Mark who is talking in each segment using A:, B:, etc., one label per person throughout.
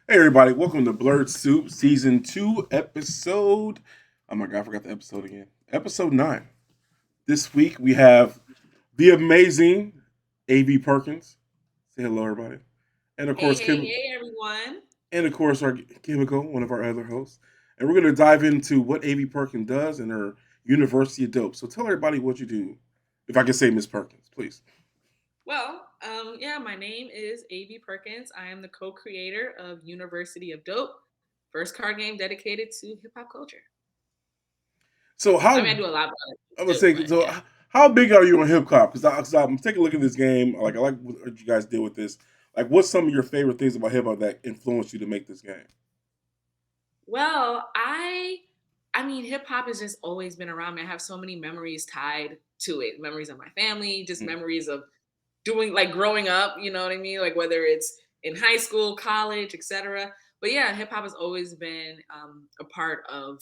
A: Hey everybody, welcome to BlerdSoup Season 2 episode. Oh my god, I forgot the episode again. Episode 9. This week we have the amazing AV Perkins. Say hello everybody. And of
B: Hey,
A: course
B: hey,
A: Kim
B: hey, everyone.
A: and of course our Kimiko, one of our other hosts. And we're gonna dive into what AV Perkins does and her University of Dope. So tell everybody what you do. If I can say Miss Perkins, please.
B: My name is AV Perkins. I am the co-creator of University of Dope, first card game dedicated to hip hop culture.
A: So
B: I
A: how
B: mean, I do a lot of
A: I'm
B: other
A: gonna
B: too,
A: say
B: but
A: so.
B: yeah.
A: How big are you on hip hop? Because I'm taking a look at this game. I like what you guys did with this. Like, what's some of your favorite things about hip hop that influenced you to make this game?
B: Well, I mean, hip hop has just always been around me. I have so many memories tied to it. Memories of my family, just
A: Mm,
B: memories of doing like growing up, you know what I mean? Like whether it's in high school, college, etc. But yeah, hip hop has always been a part of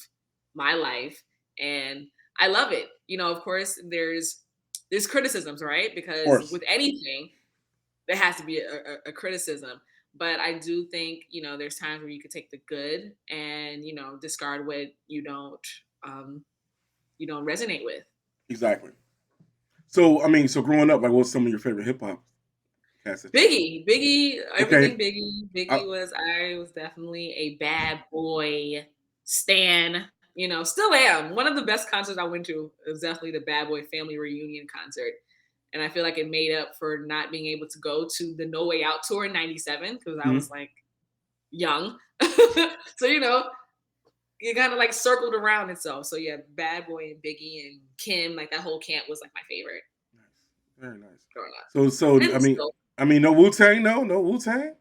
B: my life, and I love it. Of course, there's criticisms, right?
A: of
B: Because
A: course,
B: with anything, there has to be a criticism. But I do think there's times where you could take the good and discard what um, you don't resonate with.
A: exactly. So I mean, so growing up, like, what's some of your favorite hip hop cats that you?
B: Biggie, everything
A: Okay,
B: Biggie.
A: I,
B: I was definitely a bad boy stan. Still am. One of the best concerts I went to was definitely the Bad Boy Family Reunion concert. And I feel like it made up for not being able to go to the No Way Out tour in 97 because I
A: mhm.
B: was like young. So, you kind of like circled around itself. So yeah, Bad Boy and Biggie and Kim, like that whole camp was like my favorite
A: Nice, very nice.
B: growing up.
A: So
B: And still
A: I mean, no Wu Tang, no Wu Tang.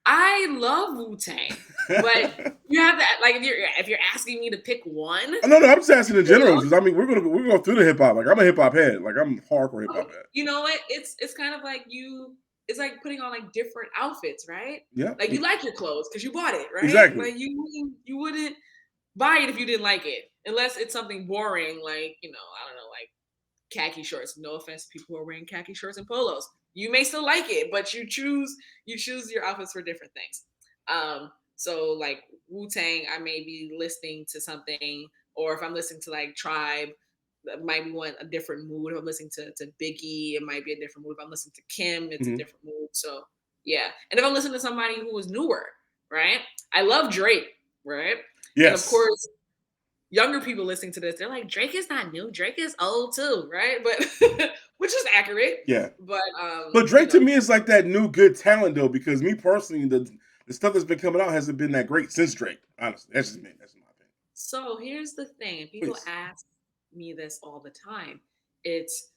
B: I love Wu Tang, but you have to like if you're asking me to pick one,
A: No, I'm just asking in
B: you
A: general
B: know,
A: because I mean, we're going through the hip hop. Like, I'm a hip hop head. Like, I'm hardcore hip hop
B: okay,
A: head.
B: you know what? It's kind of like it's like putting on like different outfits, right?
A: Yeah,
B: Like you like your clothes because you bought it, right?
A: exactly.
B: Like you wouldn't buy it if you didn't like it, unless it's something boring, like I don't know, like khaki shorts. No offense to people who are wearing khaki shorts and polos. You may still like it, but you choose your outfits for different things. So like Wu Tang, I may be listening to something, or if I'm listening to like Tribe, that might be a different mood. If I'm listening to Biggie, it might be a different mood. If I'm listening to Kim, it's a
A: Hmm.
B: different mood. So yeah. And if I'm listening to somebody who was newer, right? I love Drake, right? And of
A: Yes.
B: course, younger people listening to this, they're like, Drake is not new. Drake is old too, right? But which is accurate.
A: Yeah.
B: But
A: But Drake to me is like that new good talent though, because me personally, the stuff that's been coming out hasn't been that great since Drake. Honestly, that's just me. That's my opinion.
B: so here's the thing, and people
A: Please.
B: ask me this all the time. It's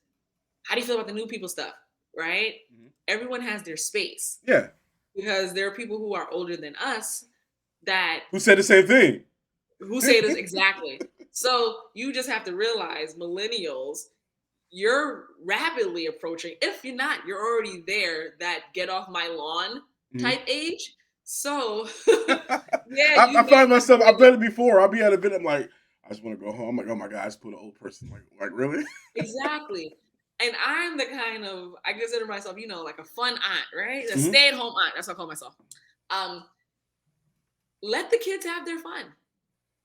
B: how do you feel about the new people stuff? Right?
A: Mhm.
B: Everyone has their space
A: Yeah.
B: because there are people who are older than us that
A: Who said the same thing?
B: who say this exactly. So you just have to realize millennials, you're rapidly approaching, if you're not, you're already there, that get off my lawn
A: Mhm.
B: type age. So yeah,
A: I
B: you may
A: find
B: not
A: myself.
B: be
A: I've
B: able
A: done it before. I'll be at an event. I'm like, I just want to go home. I'm like, oh my god, I just put an old person. Like really?
B: exactly. And I'm the kind of, I consider myself, like a fun aunt, right? A
A: Hmm.
B: stay-at-home aunt. That's what I call myself. Um, let the kids have their fun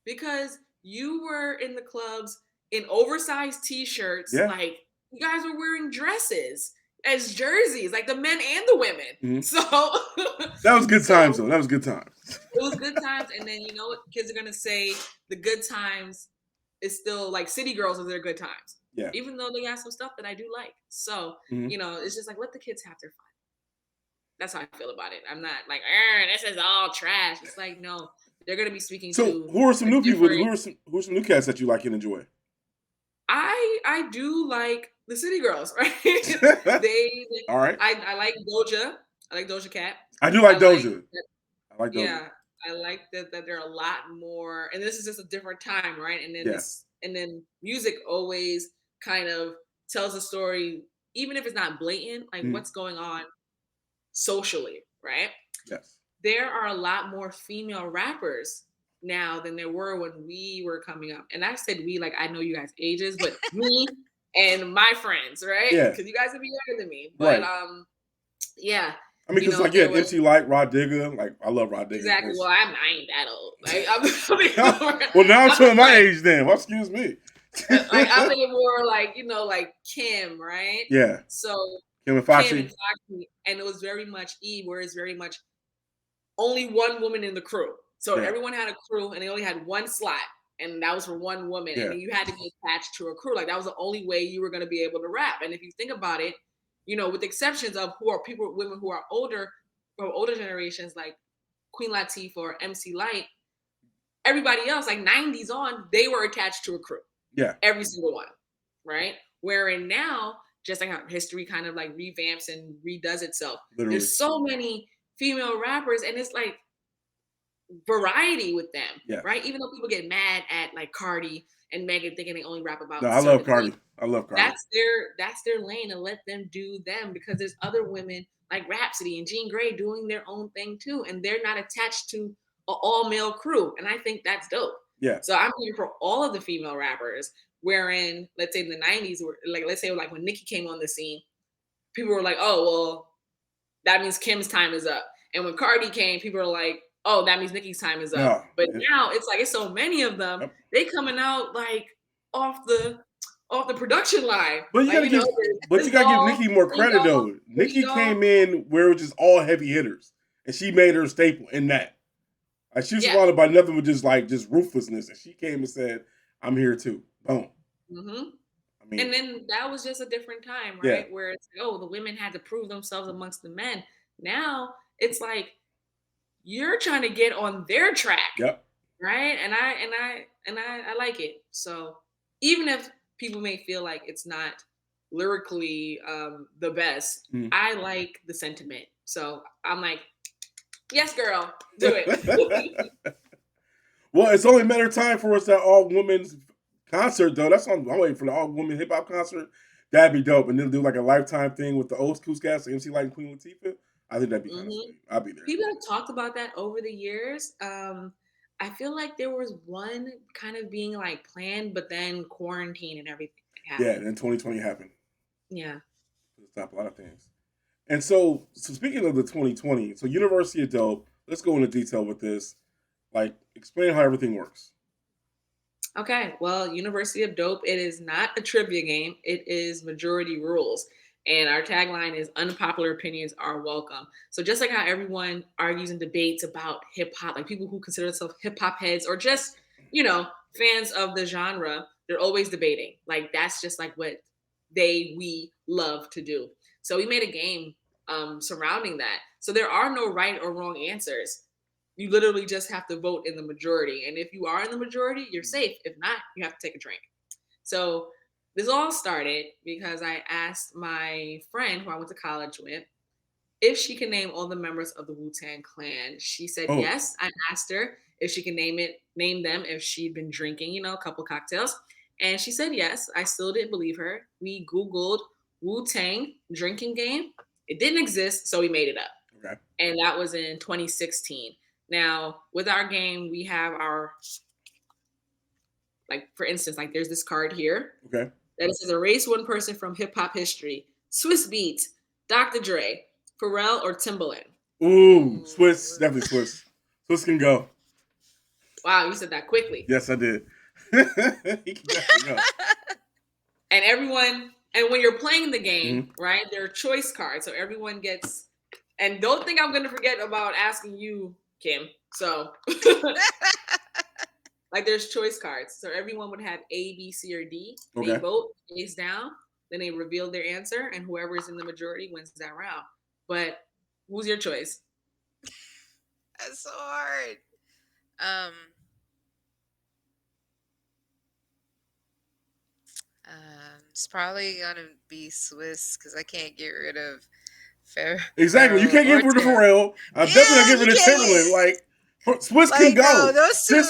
B: because you were in the clubs in oversized t-shirts,
A: Yeah.
B: like you guys were wearing dresses as jerseys, like the men and the women.
A: Hmm.
B: So
A: That was good times
B: so
A: though. That was good times.
B: it was good times. And then you know what kids are gonna say, the good times is still like city girls are their good times.
A: Yeah.
B: Even though they got some stuff that I do like. So,
A: Hmm.
B: it's just like let the kids have their fun. That's how I feel about it. I'm not like, this is all trash. It's like, no, they're gonna be speaking
A: So
B: to
A: who are some
B: a
A: new people?
B: different.
A: Who are some new cats that you like and enjoy?
B: I do like the city girls, right? they,
A: All right.
B: I like Doja. I like Doja Cat.
A: I do
B: I
A: like
B: like
A: Doja.
B: that,
A: I like Doja.
B: yeah, I like that there are a lot more, and this is just a different time, right?
A: Yeah.
B: And then music always kind of tells a story, even if it's not blatant, like
A: Mhm.
B: what's going on socially, right?
A: Yes.
B: There are a lot more female rappers now than there were when we were coming up. And I said we, like I know you guys' ages, but me and my friends, right?
A: Yeah.
B: Because you guys would be younger than me. But
A: Right.
B: yeah.
A: I mean, because like you had MC Light, Rod Digger. Like I love Rod Digger.
B: Exactly. Well, I ain't that old. Like
A: well, now I'm showing my age. Then, well, excuse me.
B: Like I'm thinking more like like Kim, right?
A: Yeah.
B: So
A: Kim and Foxy.
B: And it was very much Eve, where it's very much only one woman in the crew. So everyone had a crew, and they only had one slot, and that was for one woman.
A: Yeah.
B: And you had to be attached to a crew. Like that was the only way you were going to be able to rap. And if you think about it, with the exceptions of women who are older, from older generations, like Queen Latifah or MC Light, everybody else, like 90s on, they were attached to a crew.
A: Yeah.
B: Every single one, right? Wherein now, just like how history kind of like revamps and redoes itself,
A: Literally.
B: There's so many female rappers, and it's like variety with them, right? Even though people get mad at like Cardi and Megan thinking they only rap about.
A: No, I love Cardi. I love Cardi.
B: That's their lane, and let them do them, because there's other women like Rhapsody and Jean Grey doing their own thing too, and they're not attached to an all-male crew, and I think that's dope.
A: Yeah.
B: So I'm here for all of the female rappers. Wherein, let's say in the 90s, let's say when Nicki came on the scene, people were like, "Oh, well, that means Kim's time is up." And when Cardi came, people were like, "Oh, that means Nicki's time is up." But now it's like it's so many of them. Yep. They coming out like off the production line.
A: But you gotta give Nicki more credit though. Nicki came in where it was just all heavy hitters, and she made her staple in that. Like she was surrounded by nothing but just ruthlessness, and she came and said, "I'm here too." Boom.
B: Mm-hmm. I mean, and then that was just a different time, right? Where it's the women had to prove themselves amongst the men. Now it's like you're trying to get on their track, right? And I like it. So even if people may feel like it's not lyrically the best, I like the sentiment. So I'm like, yes, girl, do it.
A: Well, it's only a matter of time for us that all women's concert though. I'm waiting for the all women hip hop concert. That'd be dope, and they'll do like a lifetime thing with the old school cast, MC Light and Queen Latifah. I think that'd be kind of sweet. I'll be there.
B: People have talked about that over the years. I feel like there was one kind of being like planned, but then quarantine and everything happened.
A: Yeah, then 2020 happened.
B: Yeah.
A: Stop a lot of things. And so speaking of the 2020, so University of Dope, let's go into detail with this. Like, explain how everything works.
B: Okay, well, University of Dope, it is not a trivia game. It is majority rules. And our tagline is unpopular opinions are welcome. So just like how everyone argues and debates about hip hop, like people who consider themselves hip hop heads or just, fans of the genre, they're always debating. Like that's just like what we love to do. So we made a game surrounding that. So there are no right or wrong answers. You literally just have to vote in the majority. And if you are in the majority, you're safe. If not, you have to take a drink. So this all started because I asked my friend who I went to college with if she can name all the members of the Wu-Tang Clan. She said yes. I asked her if she can name them if she'd been drinking, a couple cocktails. And she said yes. I still didn't believe her. We Googled Wu-Tang drinking game. It didn't exist, so we made it up.
A: Okay.
B: And that was in 2016. Now, with our game, we have our, like, for instance, like there's this card here.
A: Okay.
B: That says erase one person from hip hop history. Swiss Beats, Dr. Dre, Pharrell, or Timbaland.
A: Ooh, Swiss, definitely Swiss. Swiss can go.
B: Wow, you said that quickly.
A: Yes, I did. He can definitely go.
B: And when you're playing the game, right, there are choice cards. So everyone gets, and don't think I'm going to forget about asking you, Kim. So, like there's choice cards. So everyone would have A, B, C, or D. Okay. They vote face down. Then they reveal their answer. And whoever is in the majority wins that round. But who's your choice?
C: That's so hard. It's probably going to be Swiss because I can't get rid of
A: Exactly. You can't get rid of Pharrell. I'm definitely not get rid of Timbaland. Like, Swiss can go.
C: No, those two. I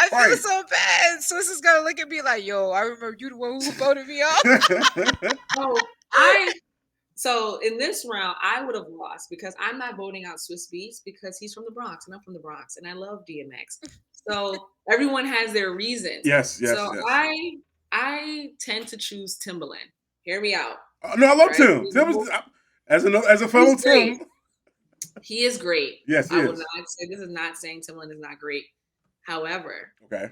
C: feel
A: right.
C: so bad. Swiss is going to look at me like, yo, I remember you the one who voted me off.
B: So in this round, I would have lost because I'm not voting out Swiss Beats because he's from the Bronx and I'm from the Bronx and I love DMX. So everyone has their reasons.
A: Yes.
B: So I tend to choose Timbaland. Hear me out.
A: No, I love Tim. As a fellow
B: He's great.
A: Tim.
B: He is great.
A: Yes, he
B: I will
A: is.
B: not say this is not saying Timbaland is not great. However,
A: Okay.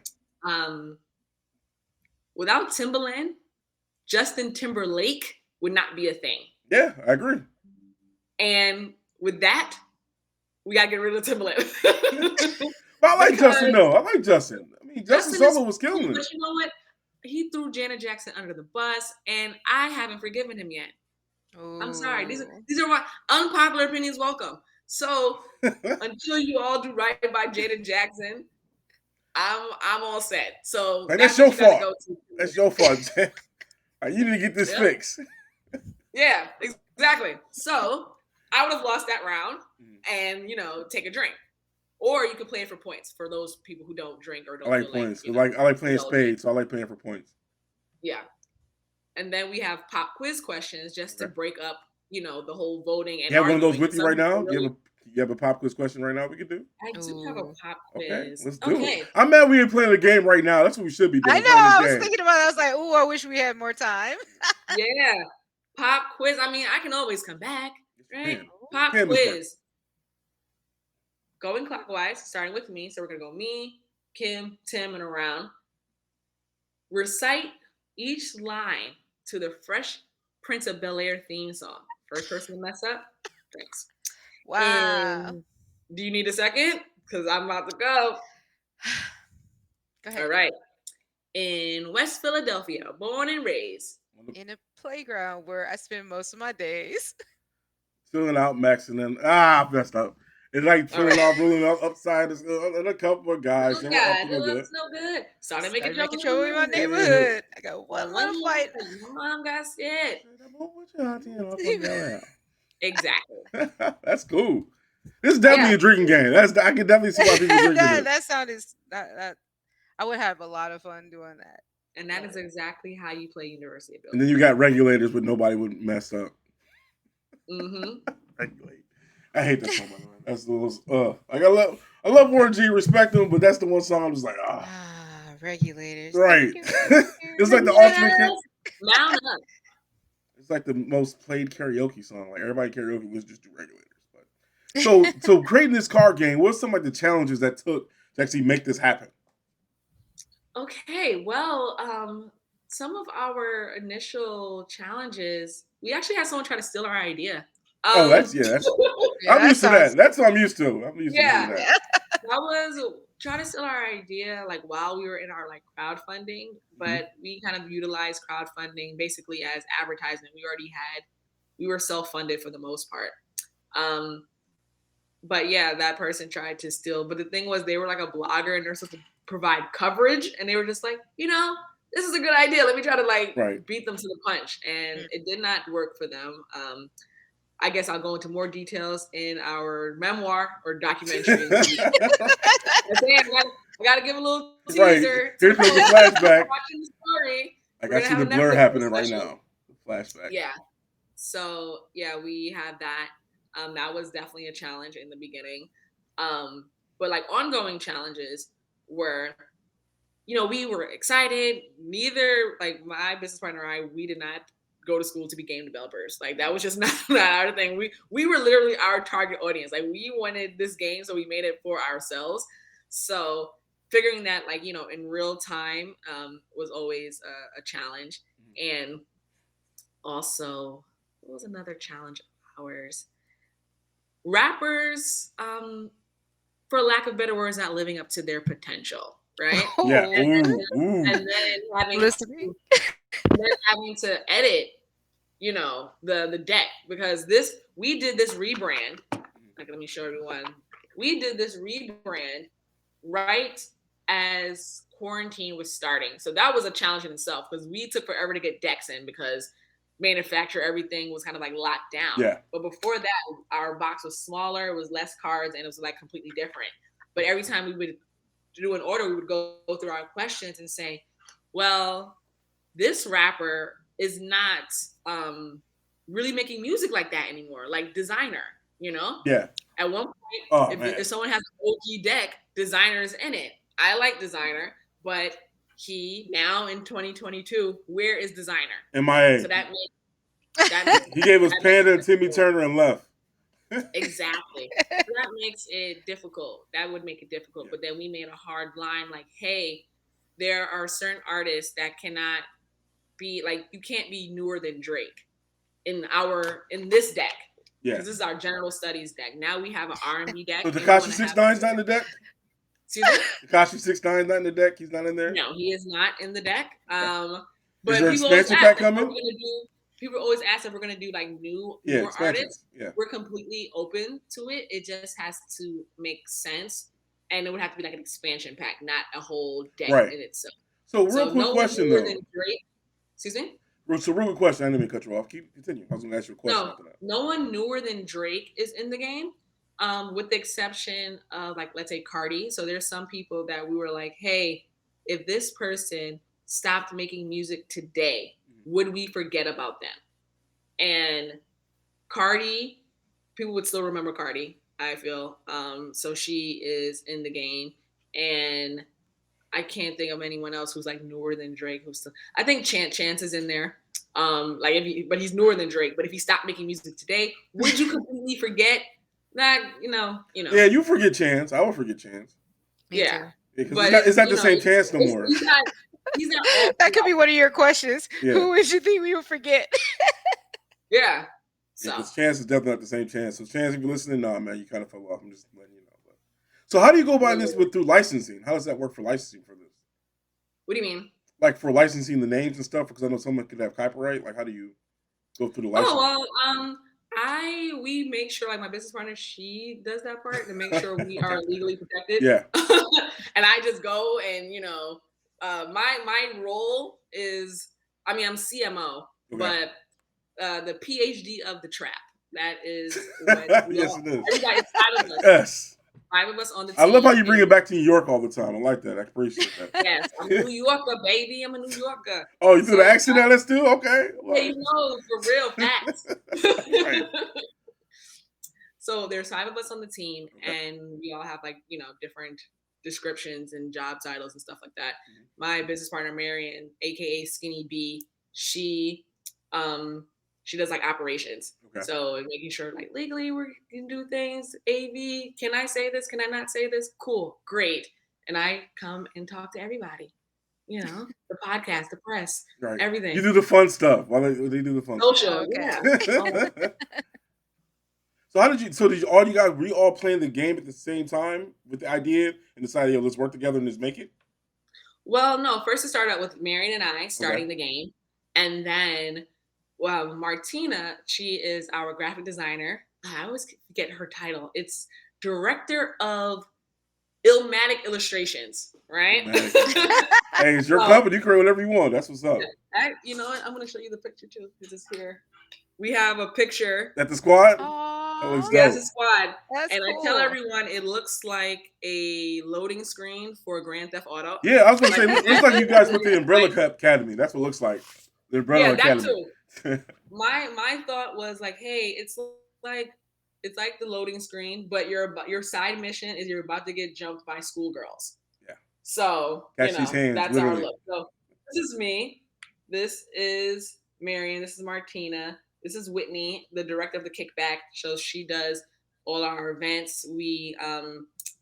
B: Without Timbaland, Justin Timberlake would not be a thing.
A: Yeah, I agree.
B: And with that, we gotta get rid of Timbaland.
A: But I like Justin though. I like Justin. I mean, Justin Solo was killing it.
B: But you know what? He threw Janet Jackson under the bus, and I haven't forgiven him yet.
C: Ooh.
B: I'm sorry. These are my unpopular opinions. Welcome. So until you all do right by Janet Jackson, I'm all set. So
A: that's your fault. That's your fault. You need to get this fixed.
B: Yeah, exactly. So I would have lost that round and take a drink. Or you could play it for points for those people who don't drink or don't.
A: I like points. I like playing spades, so I like playing for points.
B: Yeah. And then we have pop quiz questions just to break up, the whole voting. And
A: you have one of those with you right now? You have a pop quiz question right now we can do?
B: I do have a pop quiz.
A: Okay, let's do it. I'm mad we ain't playing the game right now. That's what we should be doing.
C: I know. I was thinking about it. I was like, ooh, I wish we had more time.
B: Yeah. Pop quiz. I mean, I can always come back, right? Pop quiz. Going clockwise, starting with me. So we're going to go me, Kim, Tim, and around. Recite each line to the Fresh Prince of Bel-Air theme song. First person to mess up, thanks.
C: Wow.
B: And do you need a second? Because I'm about to go.
C: Go ahead.
B: All right. In West Philadelphia, born and raised.
C: In a playground where I spend most of my days.
A: Filling out, maxing in. I messed up. It's like filling out, rolling up upside, and a couple of guys.
B: Oh, God, it looks no good. Started making trouble
C: in my neighborhood. I got one little fight.
B: My mom got scared. Exactly.
A: That's cool. This is definitely a drinking game. I can definitely see why people drink it.
C: That sound is that. I would have a lot of fun doing that.
B: And that is exactly how you play University of Bel-Air.
A: And then you got regulators, but nobody would mess up. Regulate. I hate that song, by the way. That's the most. I love Warren G. Respect him, but that's the one song I'm just like,
C: regulators.
A: Right. It's like the ultimate.
B: Mount up.
A: It's like the most played karaoke song. Like everybody karaoke was just do regulators. But so creating this card game, what's some of the challenges that took to actually make this happen?
B: Okay, well, some of our initial challenges, we actually had someone try to steal our idea.
A: I'm used to that. That's what I'm used to. I'm used to that.
B: That was trying to steal our idea like while we were in our like crowdfunding, but we kind of utilized crowdfunding basically as advertisement. We were self-funded for the most part. But yeah, that person tried to steal. But the thing was, they were like a blogger and they're supposed to provide coverage, and they were just like, this is a good idea. Let me try to beat them to the punch, and it did not work for them. I guess I'll go into more details in our memoir or documentary. I gotta give a little teaser.
A: Right. Here's the flashback.
B: Watching the story.
A: I got see the blur happening right now. The flashback.
B: Yeah. So yeah, we had that. That was definitely a challenge in the beginning. But like ongoing challenges were, we were excited. Neither like my business partner and I, we did not go to school to be game developers. Like that was just not our thing. We were literally our target audience. Like we wanted this game, so we made it for ourselves. So figuring that like, in real time was always a challenge. And also, what was another challenge of ours? Rappers, for lack of better words, not living up to their potential, right?
A: Yeah.
B: And then having to edit, the deck, because we did this rebrand. Like, let me show everyone. We did this rebrand right as quarantine was starting. So that was a challenge in itself because we took forever to get decks in because manufacture everything was kind of like locked down.
A: Yeah.
B: But before that, our box was smaller, it was less cards, and it was like completely different. But every time we would do an order, we would go through our questions and say, well, this rapper is not really making music like that anymore, like Designer,
A: Yeah.
B: At one point, if someone has an OG deck, Designer's in it. I like Designer, but he now in 2022, where is Designer?
A: MIA.
B: So that means
A: He gave us
B: That makes
A: Panda
B: it
A: and Timmy
B: difficult.
A: Turner and left.
B: Exactly. So that makes it difficult. That would make it difficult.
A: Yeah.
B: But then we made a hard line like, hey, there are certain artists that cannot be like, you can't be newer than Drake in this deck.
A: Yeah.
B: Because this is our general studies deck. Now we have an R&B deck.
A: So
B: And we
A: Takashi
B: want to
A: 6ix9ine's not in the deck?
B: excuse me?
A: Takashi 6ix9ine's not in the deck? He's not in there?
B: No, he is not in the deck.
A: Is
B: But
A: there
B: people always
A: expansion
B: ask,
A: pack
B: like, are we
A: coming?
B: gonna do? People always ask if we're gonna do like
A: Yeah,
B: newer
A: expansions.
B: artists.
A: Yeah.
B: We're completely open to it. It just has to make sense, and it would have to be like an expansion pack, not a whole deck
A: Right.
B: in itself.
A: So real
B: So
A: quick
B: no one
A: question
B: newer
A: though.
B: than Drake. Excuse me.
A: So real quick question. I didn't mean to cut you off. Continue. I was going to ask you a question
B: No,
A: after that.
B: no one newer than Drake is in the game, with the exception of like let's say Cardi. So there's some people that we were like, hey, if this person stopped making music today, would we forget about them? And Cardi, people would still remember Cardi, I feel. So she is in the game, and I can't think of anyone else who's like newer than Drake. Who's still, I think Chance is in there. Like but he's newer than Drake. But if he stopped making music today, would you completely forget that? You know.
A: Yeah, you forget Chance. I would forget Chance.
C: Me
B: Yeah.
C: too.
A: Because
B: But
A: it's not the same Chance no more.
B: He's not. He's not. All
C: That could be one of your questions.
A: Yeah.
C: Who would you think we would forget?
B: Yeah. So
A: Because Chance is definitely not the same Chance. So Chance, if you're listening, nah, man, you kind of fell off. I'm just letting you know. But so how do you go about this through licensing? How does that work for licensing for this?
B: what do you mean?
A: Like for licensing the names and stuff? Because I know someone could have copyright. Like how do you go through the licensing?
B: Oh well, we make sure like my business partner, she does that part to make sure we are legally protected.
A: Yeah.
B: And I just go and my role is I'm CMO, but the PhD of the trap. That is what
A: yes, it is.
B: everybody, 5 of us.
A: Yes.
B: 5 of us on the team.
A: I love how you bring it back to New York all the time. I like that. I appreciate that.
B: Yes, I'm a New Yorker, baby. I'm a New Yorker.
A: Oh, you do the accent now? Let's do okay.
B: Yeah, you know, for real, facts.
A: Right.
B: So there's 5 of us on the team, and we all have like different descriptions and job titles and stuff like that.
A: Mhm.
B: My business partner Marion, aka Skinny B, she does like operations.
A: Okay.
B: So making sure like legally we can do things. AV, can I say this? Can I not say this? Cool, great. And I come and talk to everybody. The podcast, the press,
A: Right.
B: everything.
A: You do the fun stuff. While they do the fun
B: social,
C: Okay.
B: yeah.
A: So how did you? So did you, all you guys? Were you all playing the game at the same time with the idea and decided, yo, let's work together and just make it?
B: Well, no. First, it started out with Marion and I starting the game, and then, Martina, she is our graphic designer. I always forget her title. It's director of Illmatic Illustrations, right?
A: Hey, it's your company. You create whatever you want. That's what's up.
B: You know what? I'm going to show you the picture too. Because it's here. We have a picture.
A: At the squad.
C: Oh,
A: looks
B: Yes,
A: dope.
B: it's squad.
C: that's
B: And
C: cool.
B: I tell everyone it looks like a loading screen for Grand Theft Auto.
A: Yeah, I was gonna say it looks like you guys went to the Umbrella Academy. That's what it looks like. The Umbrella Academy.
B: That too. My thought was like, hey, it's like the loading screen, but your side mission is you're about to get jumped by schoolgirls.
A: Yeah.
B: So
A: Catch these hands,
B: that's
A: literally.
B: our look. So this is me. This is Marion. This is Martina. This is Whitney, the director of the Kickback. So she does all our events. We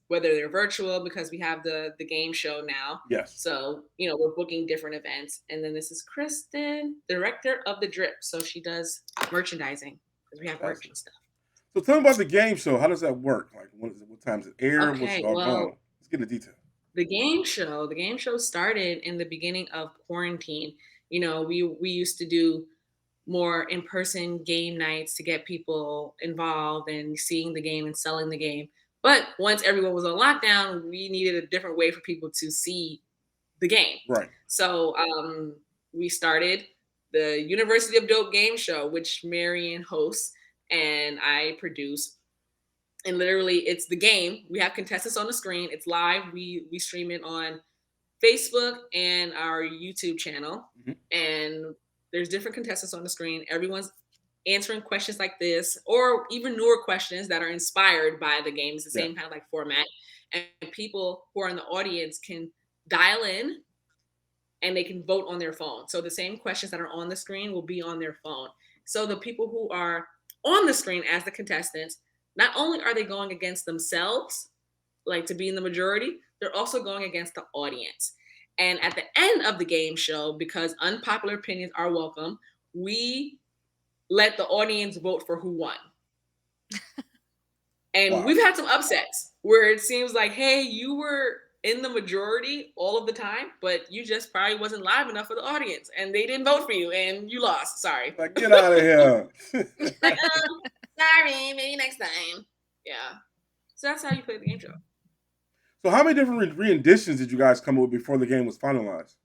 B: whether they're virtual because we have the game show now.
A: Yes.
B: So we're booking different events. And then this is Kristen, director of the Drip. So she does merchandising because we have merch and stuff.
A: So tell me about the game show. How does that work? Like what time does it air?
B: Okay,
A: What's it all going? Let's get into detail.
B: The game show started in the beginning of quarantine. We used to do more in-person game nights to get people involved and seeing the game and selling the game. But once everyone was on lockdown, we needed a different way for people to see the game.
A: Right.
B: So we started the University of Dope game show, which Marion hosts and I produce. And literally, it's the game. We have contestants on the screen. It's live. We stream it on Facebook and our YouTube channel. Mm-hmm. And there's different contestants on the screen. Everyone's answering questions like this, or even newer questions that are inspired by the game. It's the same kind of like format. And people who are in the audience can dial in and they can vote on their phone. So the same questions that are on the screen will be on their phone. So the people who are on the screen as the contestants, not only are they going against themselves, like to be in the majority, they're also going against the audience. And at the end of the game show, because unpopular opinions are welcome, we let the audience vote for who won. And
A: Wow.
B: we've had some upsets where it seems like, hey, you were in the majority all of the time, but you just probably wasn't live enough for the audience and they didn't vote for you and you lost. Sorry.
A: Like, get out of here.
B: Like, sorry, maybe next time. Yeah. So that's how you play the game show.
A: So how many different renditions did you guys come up with before the game was finalized?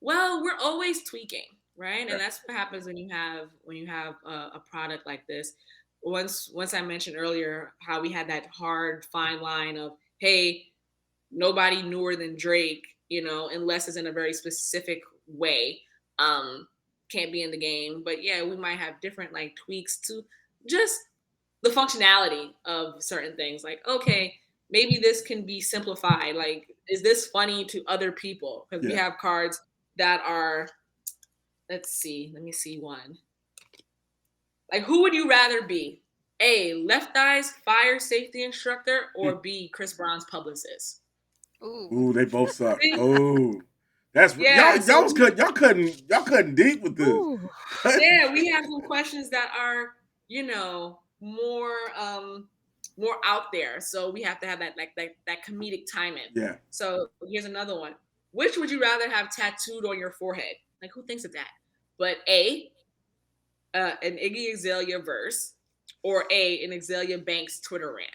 B: Well, we're always tweaking, right?
A: Okay.
B: And that's what happens when you have a product like this. Once I mentioned earlier how we had that hard fine line of, hey, nobody newer than Drake, unless it's in a very specific way, can't be in the game. But yeah, we might have different like tweaks to just the functionality of certain things. Like, okay, maybe this can be simplified. Like, is this funny to other people? Because we have cards that are, let me see one. Like, who would you rather be? A, Left Eye's fire safety instructor, or B, Chris Brown's publicist?
A: Ooh, they both suck. Oh, that's
B: yeah.
A: Y'all cutting deep with this.
B: Yeah, we have some questions that are, more out there. So we have to have that comedic timing.
A: Yeah.
B: So here's another one. Which would you rather have tattooed on your forehead? Like, who thinks of that? But A, an Iggy Azalea verse, or A, an Azalea Banks Twitter rant?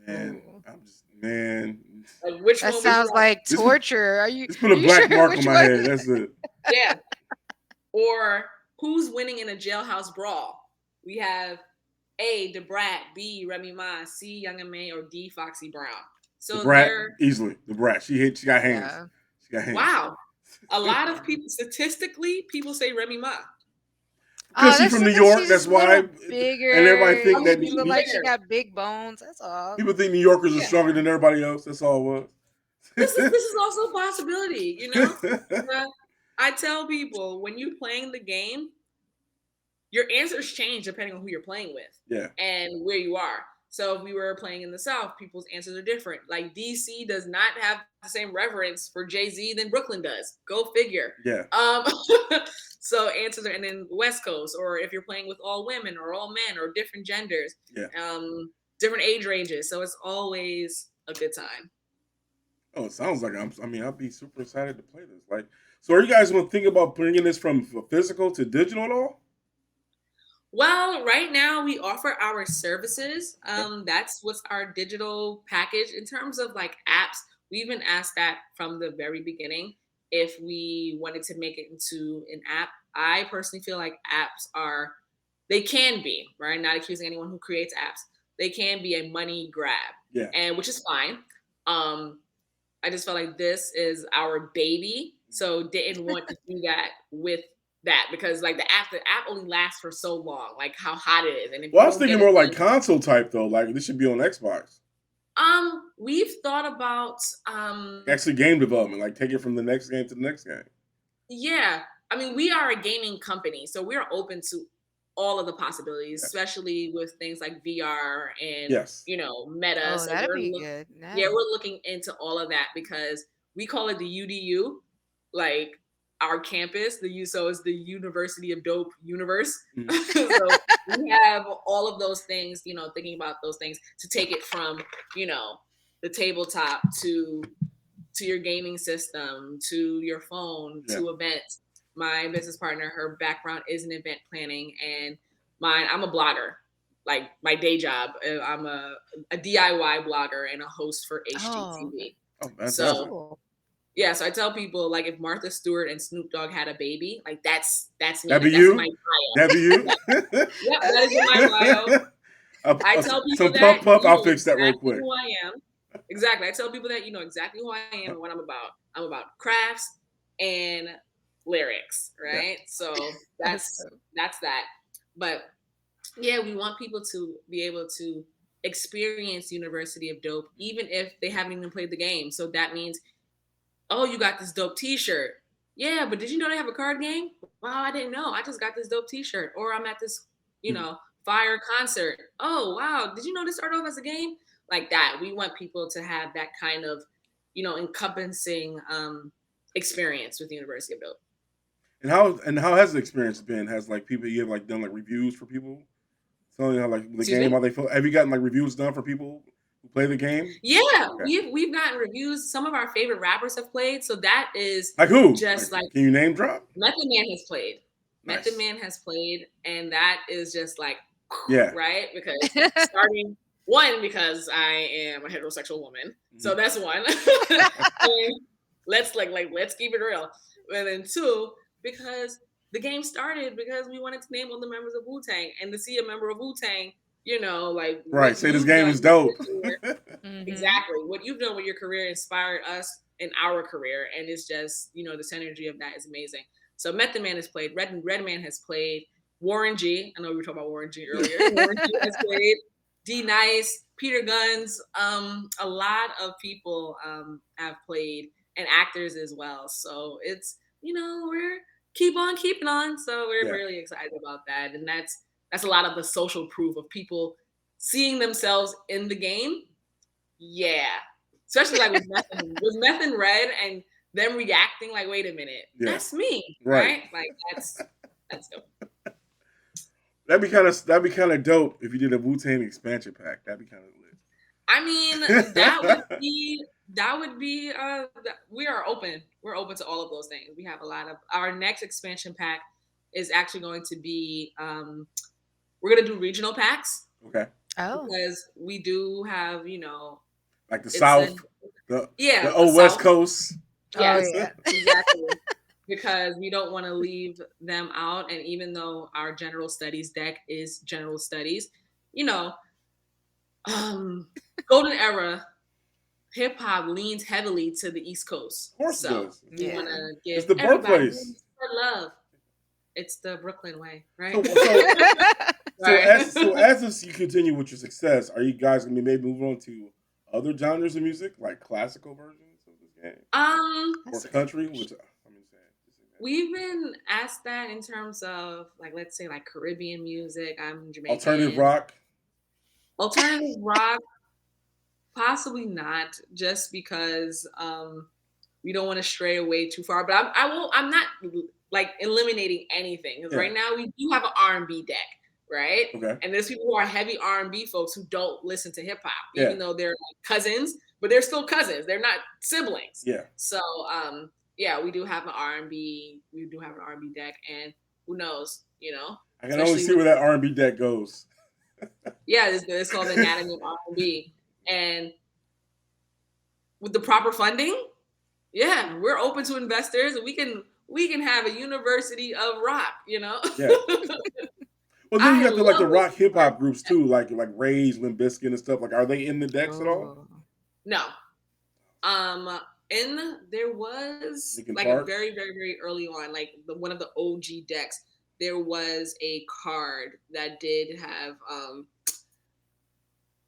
A: Man.
B: Like, which
C: that
B: one
C: sounds like torture.
A: Just put a black mark on my head. That's it.
B: Yeah. Or who's winning in a jailhouse brawl? We have A, DeBrat, B, Remy Ma, C, Young M.A, or D, Foxy Brown. So
A: DeBrat, easily. DeBrat. She got hands.
C: Yeah.
A: She got hands.
B: Wow. A lot of people, statistically, people say Remy Ma.
A: Because she's from New York, that's why.
C: Bigger.
A: And everybody think that
C: she look like she got big bones. That's all.
A: People think New Yorkers are stronger than everybody else. That's all it was.
B: This is also a possibility, I tell people, when you're playing the game, your answers change depending on who you're playing with.
A: Yeah.
B: And where you are. So if we were playing in the South, people's answers are different. Like, DC does not have the same reverence for Jay-Z than Brooklyn does. Go figure.
A: Yeah.
B: So answers are, and then West Coast, or if you're playing with all women or all men or different genders, different age ranges. So it's always a good time.
A: Oh, it sounds like I'll be super excited to play this. Like, so are you guys going to think about bringing this from physical to digital at all?
B: Well, right now we offer our services. That's what's our digital package. In terms of like apps, we even asked that from the very beginning if we wanted to make it into an app. I personally feel like apps they can be, right? Not accusing anyone who creates apps. They can be a money grab.
A: Yeah.
B: And which is fine. I just felt like this is our baby. So didn't want to do that with that, because like the app only lasts for so long, like how hot it is. And if
A: I was thinking more like console type though, like this should be on Xbox.
B: We've thought about
A: actually game development, like take it from the next game to the next game.
B: Yeah, I mean, we are a gaming company, so we're open to all of the possibilities, especially with things like VR and meta.
C: Oh,
B: so
C: that'd be good. Nice.
B: Yeah, we're looking into all of that because we call it the UDU, like our campus. So it's the University of Dope universe. Mm-hmm. So we have all of those things, thinking about those things to take it from, the tabletop to your gaming system, to your phone, to events. My business partner, her background is in event planning, and I'm a blogger. Like my day job, I'm a DIY blogger and a host for HGTV.
A: Oh, that's
B: so yeah, so I tell people, like, if Martha Stewart and Snoop Dogg had a baby, like that's me.
A: That'd be you. That'd be you.
B: Yeah, that is in my bio. I tell people that
A: puff. I'll fix that real quick.
B: Who I am. Exactly. I tell people that you know exactly who I am and what I'm about. I'm about crafts and lyrics, right? Yeah. So that's that. But yeah, we want people to be able to experience University of Dope, even if they haven't even played the game. So that means, oh, you got this dope t-shirt. yeah, but did you know they have a card game? Wow, I didn't know. I just got this dope T-shirt, or I'm at this, fire concert. Oh, wow, did you know this started off as a game? Like that. We want people to have that kind of, encompassing experience with the University of Dope.
A: And how has the experience been? Has like people you have like done like reviews for people? Telling how like the
B: Excuse
A: game,
B: me?
A: how they feel. Have you gotten like reviews done for people who play the game?
B: Yeah,
A: Okay.
B: we've gotten reviews. Some of our favorite rappers have played, so that is
A: Like who?
B: just like
A: Can you name drop?
B: Method Man has played.
A: Nice.
B: Method Man has played, and that is just like,
A: Yeah.
B: right? Because starting one, because I am a heterosexual woman, so that's one. And let's keep it real. And then two, because the game started because we wanted to name all the members of Wu-Tang, and to see a member of Wu-Tang, like
A: Right. Say this game is dope.
B: Exactly. What you've done with your career inspired us in our career, and it's just, the synergy of that is amazing. So Method Man has played, Redman has played, Warren G. I know we were talking about Warren G earlier. Warren G has played, D Nice, Peter Guns. A lot of people have played, and actors as well. So it's, we're keep on keeping on. So we're really excited about that, and that's a lot of the social proof of people seeing themselves in the game. Yeah. Especially like with Meth and Red and them reacting like, wait a minute, that's me. Right? Like that's dope.
A: That'd be kind of dope if you did a Wu-Tang expansion pack. That'd be kind of lit.
B: I mean, that would be we are open. We're open to all of those things. We have a lot of our next expansion pack is actually going to be we're gonna do regional packs.
A: Okay.
C: Oh.
B: Because we do have,
A: like the South, the
B: South.
A: West Coast.
C: Yeah,
B: exactly. Because we don't want to leave them out. And even though our general studies deck is general studies, golden era hip hop leans heavily to the East Coast.
A: Of course,
B: so
A: it does.
B: we want to give
A: it's the birthplace.
B: Love. It's the Brooklyn way, right?
A: So as you continue with your success, are you guys gonna be maybe moving on to other genres of music, like classical versions of this game, or country? Which
B: we've been asked that in terms of like, let's say like Caribbean music. I'm Jamaican. Alternative rock, possibly not, just because we don't want to stray away too far. But I'm not like eliminating anything, because right now we do have an R&B deck, right?
A: Okay.
B: And there's people who are heavy R&B folks who don't listen to hip hop, even though they're like cousins, but they're still cousins. They're not siblings.
A: Yeah.
B: So we do have an R&B. We do have an R&B deck, and who knows?
A: I can only see where that R&B deck goes.
B: Yeah, it's called Anatomy of R&B, and with the proper funding, we're open to investors, and we can have a university of rock. Yeah.
A: Well, then you got the rock hip hop groups too, like Rage, Limp Bizkit, and stuff. Like, are they in the decks at all?
B: No. There was
A: Linkin
B: like
A: Park?
B: a very, very, very early on, like one of the OG decks. There was a card that did have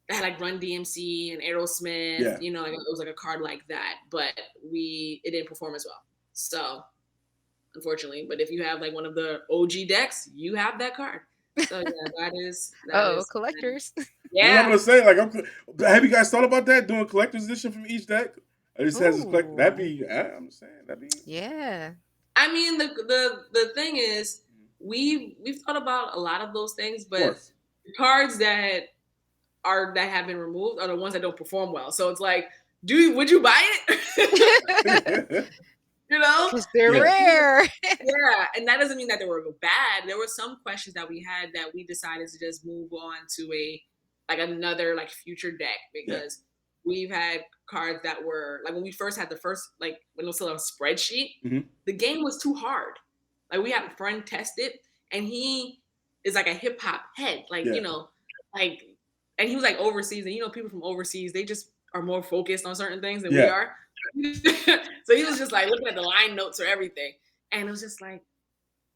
B: that had like Run DMC and Aerosmith.
A: Yeah.
B: Like it was like a card like that, but it didn't perform as well. So unfortunately, but if you have like one of the OG decks, you have that card. So that is
C: collectors.
B: Yeah.
A: I'm gonna say, have you guys thought about that? Doing collector's edition from each deck? It just has this collect. That'd be. I'm saying that'd be.
C: Yeah.
B: I mean, the thing is, we've thought about a lot of those things, but the cards that have been removed are the ones that don't perform well. So it's like, would you buy it?
C: Because they're rare.
B: Yeah, and that doesn't mean that they were bad. There were some questions that we had that we decided to just move on to another future deck, because we've had cards that were like, when we first had when it was still a spreadsheet, the game was too hard. Like, we had a friend test it, and he is like a hip hop head, and he was like overseas, and people from overseas, they just are more focused on certain things than we are. So he was just like looking at the line notes or everything, and it was just like,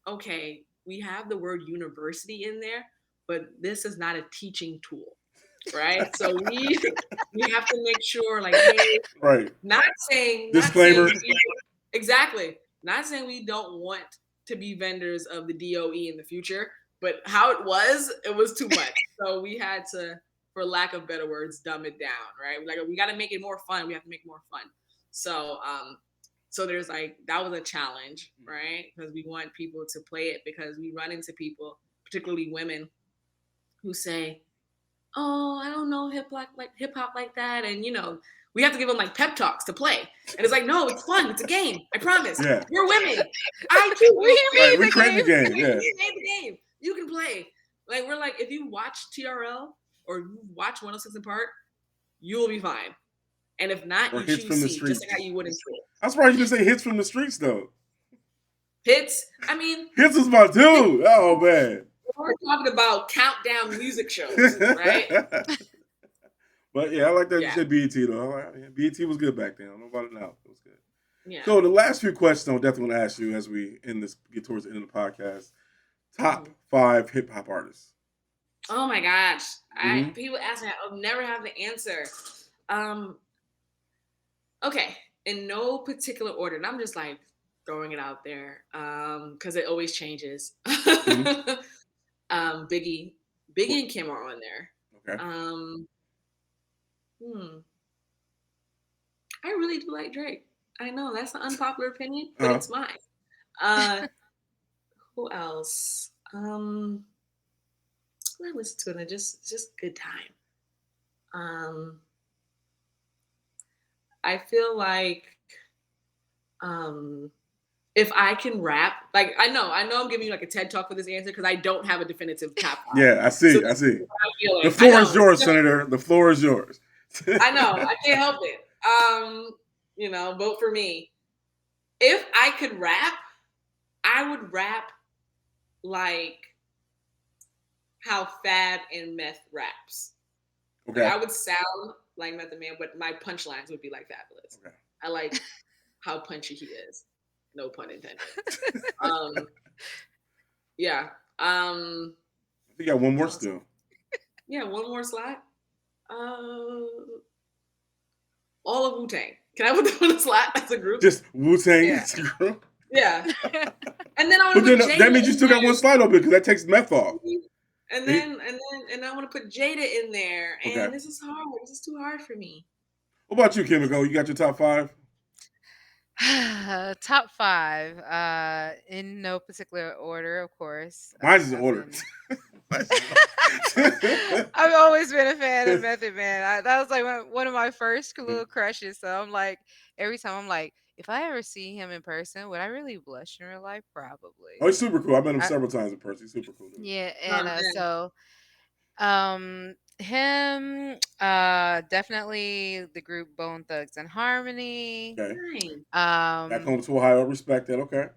B: okay, we have the word university in there, but this is not a teaching tool, right? So we have to make sure, hey,
A: right,
B: not saying
A: disclaimer.
B: Exactly. Not saying we don't want to be vendors of the DOE in the future, but how it was too much. So we had to, for lack of better words, dumb it down, right? Like we got to make it more fun. We have to make it more fun. So, so there's like, that was a challenge, right? Because we want people to play it, because we run into people, particularly women, who say, "Oh, I don't know hip hop like that," and we have to give them like pep talks to play, and it's like, no, it's fun. It's a game. I promise.
A: Yeah.
B: We're women. I too.
A: We create the game. Yeah.
B: We made the game. You can play. Like we're like, if you watch TRL or you watch 106 in Park, you will be fine. And if not,
A: Or
B: you
A: hits
B: choose
A: from the
B: C,
A: streets.
B: just like how you would in school.
A: I'm surprised you didn't say hits from the streets though.
B: Hits. I mean,
A: hits is my dude. Oh man.
B: We're talking about countdown music shows, right?
A: But yeah, I like that you
B: Yeah.
A: said BET though. BET was good back then. I don't know about it now. It was good.
B: Yeah.
A: So the last few questions I definitely want to ask you as we get towards the end of the podcast. Top 5 hip hop artists.
B: Oh my gosh.
A: Mhm.
B: People ask me, I'll never have the answer. Okay. In no particular order. And I'm just like throwing it out there. Because it always changes.
A: Mhm.
B: Biggie and Kim are on there.
A: Okay.
B: I really do like Drake. I know that's an unpopular opinion, but
A: Uh-huh.
B: it's mine. Who else? I listen to it and just good time. I feel like if I can rap, like I know I'm giving you like a TED talk for this answer because I don't have a definitive top 5.
A: Yeah, I see.
B: So
A: I see.
B: feeling.
A: The floor is yours, Senator. The floor is yours.
B: I know. I can't help it. Vote for me. If I could rap, I would rap like how Fab and Meth raps.
A: Okay.
B: Like, I would sound like Method Man, but my punchlines would be like Fabulous.
A: Okay.
B: I like how punchy he is. No pun intended. Yeah.
A: You got one more still.
B: Yeah, one more slot. All of Wu-Tang. Can I put them on the slot as a group?
A: Just Wu-Tang
B: Yeah.
A: as a group?
B: Yeah. And then I want
A: But
B: to
A: then
B: put Jada
A: that means you still got
B: in
A: one slide open because that takes Meth off.
B: And then I want to put Jada in there. And
A: Okay.
B: this is hard. This is too hard for me.
A: What about you, Kimiko? You got your top 5?
C: Top 5, in no particular order, of course.
A: Mine's in order.
C: I've always been a fan of Method Man. That was like one of my first little crushes. So I'm like, every time I'm like, if I ever see him in person, would I really blush in real life? Probably.
A: Oh, he's super cool. I met him several times in person. He's super cool. Dude.
C: Yeah, and him, definitely the group Bone Thugs and Harmony.
A: Okay.
B: Nice.
A: Back home to Ohio. Respect that. Okay.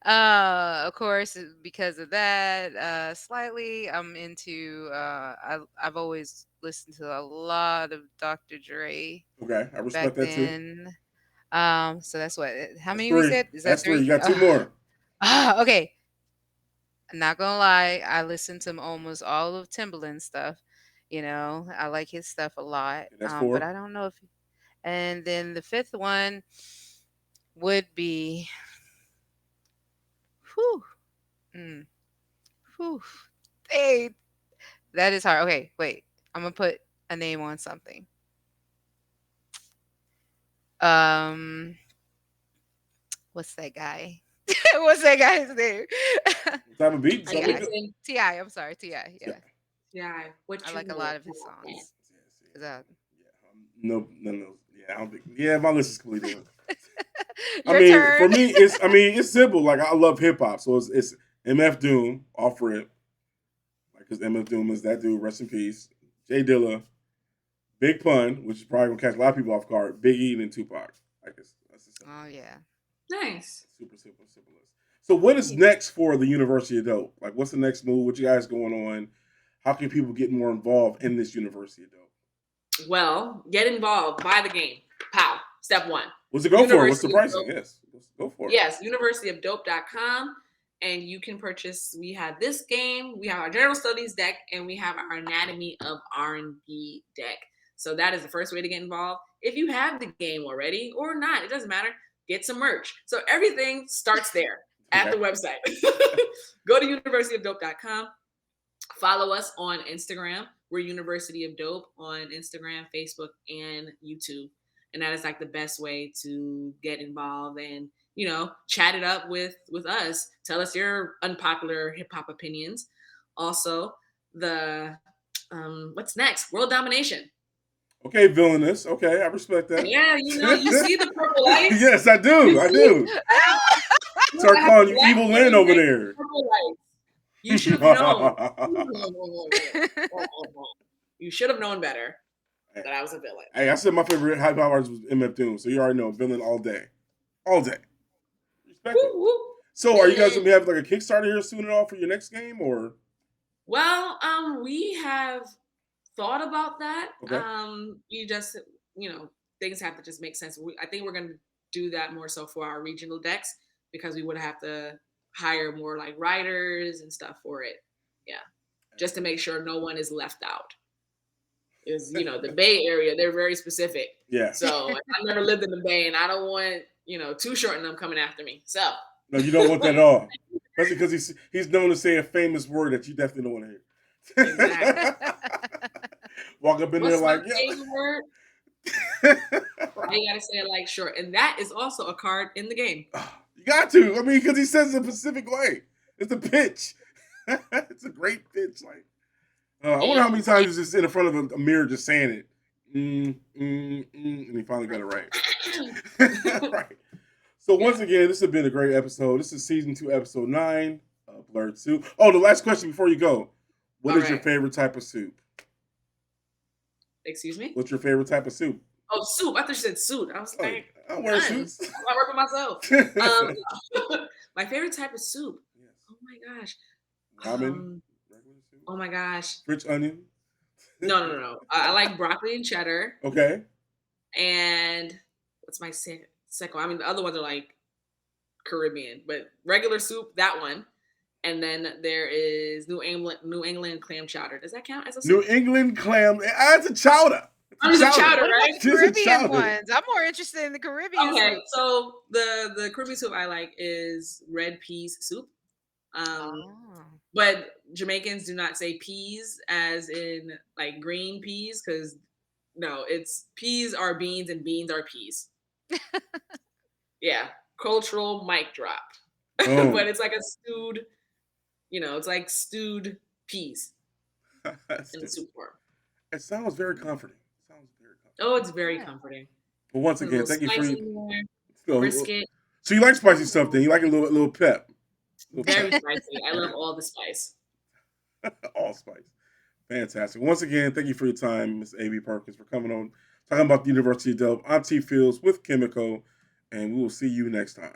C: Of course, because of that, slightly I'm into I've always listened to a lot of Dr. Dre.
A: Okay, I respect that too.
C: So that's what. How many
A: 3.
C: we said? Is
A: That's
C: that 3?
A: You got 2 more.
C: Okay. I'm not gonna lie, I listen to almost all of Timbaland's stuff. I like his stuff a lot.
A: That's 4.
C: But I don't know if. And then the 5th one would be. Hey, that is hard. Okay, wait. I'm gonna put a name on something. What's that guy? What's that guy's name?
A: What type of beat?
C: T.I. I'm sorry, T.I. Yeah.
B: Yeah.
C: I like a lot of his songs.
A: No. Yeah, I don't think. Yeah, my list is completely different.
C: Turn.
A: For me, it's simple. Like I love hip hop, so it's MF Doom off rip, like because MF Doom is that dude. Rest in peace. Jay Dilla, Big Pun, which is probably gonna catch a lot of people off guard. Biggie and then Tupac. Like that's the
C: Oh yeah.
B: Nice.
A: Super simple list. So what is next for the University of Dope? Like what's the next move? What you guys going on? How can people get more involved in this University of Dope?
B: Well, get involved. Buy the game. Pow. Step 1.
A: What's it go for? What's the pricing? Yes. Let's go for it.
B: Yes, universityofdope.com. And you can purchase, we have this game, we have our general studies deck, and we have our anatomy of R&B deck. So that is the first way to get involved. If you have the game already or not, it doesn't matter. get some merch. So everything starts there at
A: Okay.
B: the website. Go to universityofdope.com. Follow us on Instagram. We're University of Dope on Instagram, Facebook, and YouTube. And that is like the best way to get involved and, you know, chat it up with us. Tell us your unpopular hip hop opinions. Also, the what's next? World domination.
A: Okay, villainous. Okay, I respect that.
B: Yeah, you know, you see the purple lights.
A: Yes, I do.
B: You
A: I
B: see
A: do.
B: You
A: Start
B: know, I have
A: calling
B: the
A: you
B: black
A: Evil
B: women
A: Lynn over
B: next to
A: there.
B: purple lights. You should have known. You should have known better that I was a villain.
A: Hey, I said my favorite high power artist was MF Doom, so you already know villain all day. All day. Respect it.
B: Woo, woo.
A: So are you guys
B: Villain.
A: gonna have like a Kickstarter here soon at all for your next game, or
B: Well, we have thought about that.
A: Okay.
B: You just, you know, things have to just make sense. I think we're going to do that more so for our regional decks because we would have to hire more like writers and stuff for it. Yeah, just to make sure no one is left out. Is, you know, the Bay Area, they're very specific.
A: yeah?
B: So I never lived in the Bay, and I don't want, you know, Too Short and them coming after me. So
A: No, you don't want that at all. Especially because he's known to say a famous word that you definitely don't want to hear.
B: Exactly.
A: Walk up in
B: What's
A: there
B: my
A: like,
B: favorite word? You gotta say it like short, and that is also a card in the game.
A: You got to. I mean, because he says it a specific way. It's a pitch. It's a great pitch. Like, I wonder how many times he's just in front of a mirror just saying it. And he finally got it right. Right. So once again, this has been a great episode. This is season 2, episode 9 of BlerdSoup. Oh, the last question before you go. What is your favorite type of soup?
B: Excuse me?
A: What's your favorite type of soup?
B: Oh, soup. I thought you said suit. I was like,
A: I wear suits.
B: I work with myself. My favorite type of soup.
A: Yes.
B: Oh my gosh.
A: Ramen. Regular soup.
B: Oh my gosh.
A: Rich onion.
B: No. I like broccoli and cheddar.
A: Okay.
B: And what's my second one? I mean, the other ones are like Caribbean, but regular soup, that one. And then there is New England clam chowder. Does that count as a soup?
A: New England clam. It's a chowder.
B: It's a chowder,
C: What
B: right?
C: about the Caribbean ones? I'm more interested in the Caribbean.
B: Okay, so the Caribbean soup I like is red peas soup. But Jamaicans do not say peas as in like green peas because no, it's peas are beans and beans are peas. Yeah, cultural mic drop.
A: Oh.
B: But it's like a stewed, you know, it's like stewed peas in the soup form.
A: It sounds very comforting.
B: Oh, it's very comforting.
A: But once again, thank you for your
B: brisket.
A: So you like spicy stuff then? You like a little pep?
B: Very spicy. I love all the spice.
A: All spice. Fantastic. Once again, thank you for your time, Ms. AV Perkins, for coming on, talking about the University of Dope. I'm T Fields with Chemical, and we will see you next time.